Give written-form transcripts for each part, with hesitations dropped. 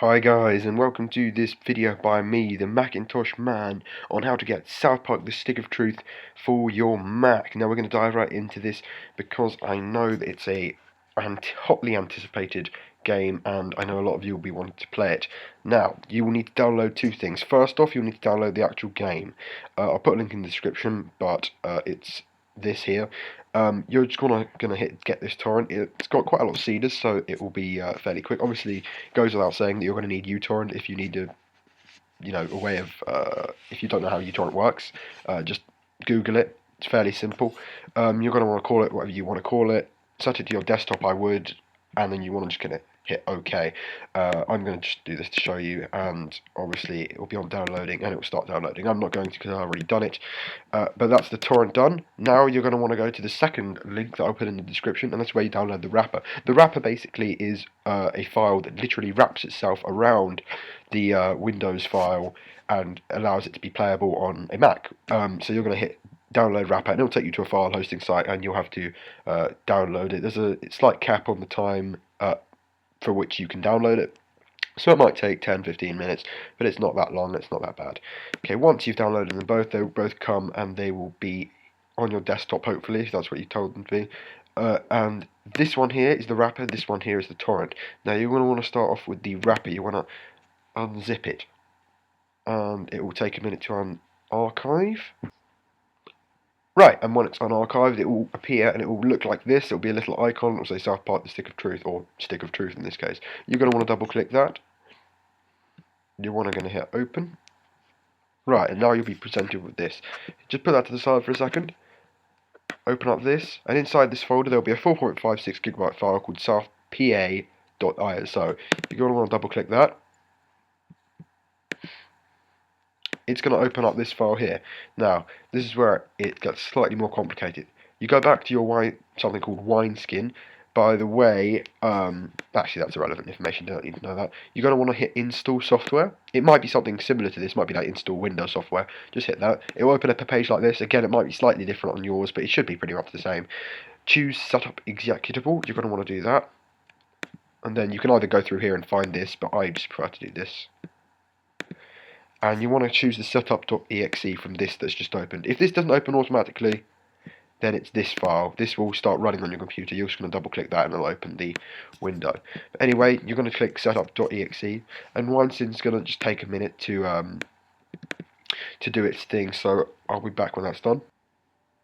Hi guys, and welcome to this video by me, the Macintosh man, on how to get South Park: The Stick of Truth for your Mac. Now we're going to dive right into this because I know that it's a hotly anticipated game, and I know a lot of you will be wanting to play it. Now, you will need to download two things. First off, you'll need to download the actual game. I'll put a link in the description, but it's this here. You're just gonna hit get this torrent. It's got quite a lot of seeders, so it will be fairly quick. Obviously, it goes without saying that you're going to need uTorrent if you need a way of if you don't know how uTorrent works. Just Google it. It's fairly simple. You're going to want to call it whatever you want to call it. Set it to your desktop, I would, and then you want to just gonna hit OK. I'm going to just do this to show you, and obviously it will be on downloading, and it will start downloading. I'm not going to because I've already done it, but that's the torrent done. Now you're going to want to go to the second link that I'll put in the description, and that's where you download the wrapper. The wrapper basically is a file that literally wraps itself around the Windows file and allows it to be playable on a Mac. So you're going to hit download wrapper, and it'll take you to a file hosting site, and you'll have to download it. There's a slight cap on the time for which you can download it, so it might take 10-15 minutes, but it's not that long, it's not that bad. Okay, once you've downloaded them both, they will both come and they will be on your desktop, hopefully, if that's what you told them to be. And this one here is the wrapper, this one here is the torrent. Now you're going to want to start off with the wrapper. You want to unzip it, and it will take a minute to archive. Right, and when it's unarchived, it will appear and it will look like this. It will be a little icon. It will say South Park: The Stick of Truth, or Stick of Truth in this case. You're going to want to double click that. You're going to hit open. Right, and now you'll be presented with this. Just put that to the side for a second. Open up this, and inside this folder there will be a 4.56 gigabyte file called southpa.iso. You're going to want to double click that. It's going to open up this file here. Now, this is where it gets slightly more complicated. You go back to your something called wineskin. By the way, actually that's irrelevant information, you don't need to know that. You're going to want to hit install software. It might be something similar to this, it might be like install Windows software. Just hit that. It will open up a page like this. Again, it might be slightly different on yours, but it should be pretty much the same. Choose setup executable. You're going to want to do that. And then you can either go through here and find this, but I just prefer to do this. And you want to choose the setup.exe from this that's just opened. If this doesn't open automatically, then it's this file. This will start running on your computer. You're just going to double click that and it'll open the window. But anyway, you're going to click setup.exe, and Wineskin's going to just take a minute to do its thing. So I'll be back when that's done.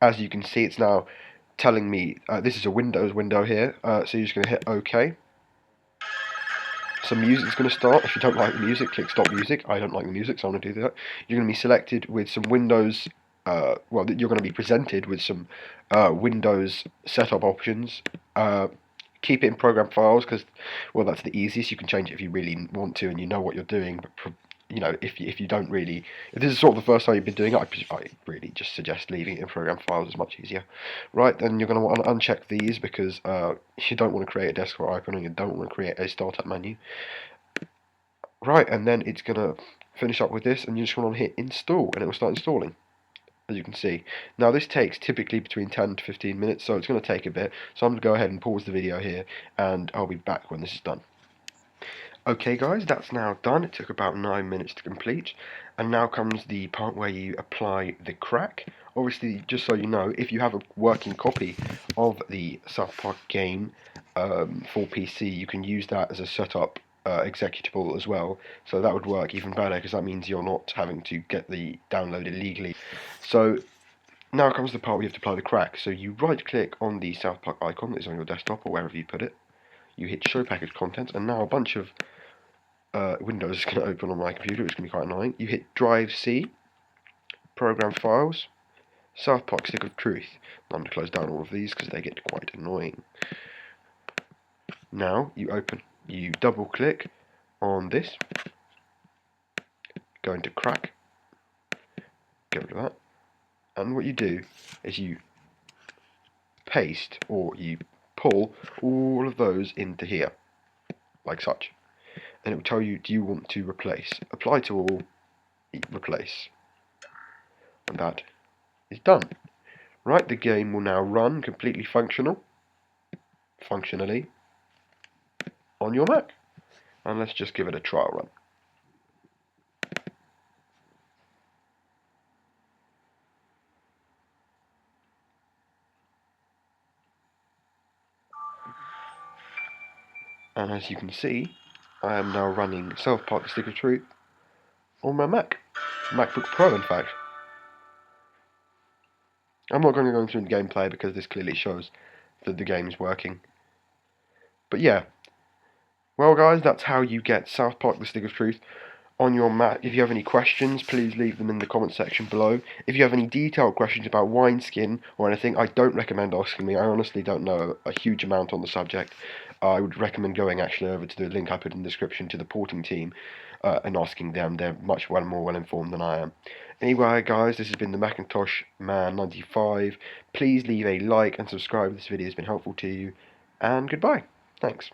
As you can see, it's now telling me this is a Windows window here. So you're just going to hit OK. Some music's going to start. If you don't like the music, click stop music. I don't like the music, so I'm going to do that. You're going to be selected with some Windows, you're going to be presented with some Windows setup options. Keep it in program files because, well, that's the easiest. You can change it if you really want to and you know what you're doing, but if you don't really, if this is sort of the first time you've been doing it, I really just suggest leaving it in program files. It's much easier. Right, then you're going to want to uncheck these because you don't want to create a desktop icon and you don't want to create a startup menu. Right, and then it's going to finish up with this, and you just want to hit install, and it will start installing, as you can see. Now this takes typically between 10 to 15 minutes, so it's going to take a bit. So I'm going to go ahead and pause the video here, and I'll be back when this is done. Okay guys, that's now done. It took about 9 minutes to complete, and now comes the part where you apply the crack. Obviously, just so you know, if you have a working copy of the South Park game for PC, you can use that as a setup executable as well, so that would work even better because that means you're not having to get the download illegally. So now comes the part where you have to apply the crack. So you right click on the South Park icon that is on your desktop or wherever you put it. You hit show package contents, and now a bunch of windows is going to open on my computer, which is going to be quite annoying. You hit drive C, program files, South Park Stick of Truth. I'm going to close down all of these because they get quite annoying. Now you double click on this, go into crack, get rid of that, and what you do is you paste or you pull all of those into here, like such. And it will tell you, do you want to replace? Apply to all, replace. And that is done. Right, the game will now run completely functionally on your Mac. and let's just give it a trial run. And as you can see, I am now running South Park: The Stick of Truth on my MacBook Pro in fact. I'm not going to go through the gameplay because this clearly shows that the game is working. But yeah, well guys, that's how you get South Park: The Stick of Truth on your Mac. If you have any questions, please leave them in the comment section below. If you have any detailed questions about wineskin or anything, I don't recommend asking me. I honestly don't know a huge amount on the subject. I would recommend going actually over to the link I put in the description to the porting team and asking them. They're much more well informed than I am. Anyway guys, this has been the Macintosh Man 95. Please leave a like and subscribe if this video has been helpful to you. And goodbye. Thanks.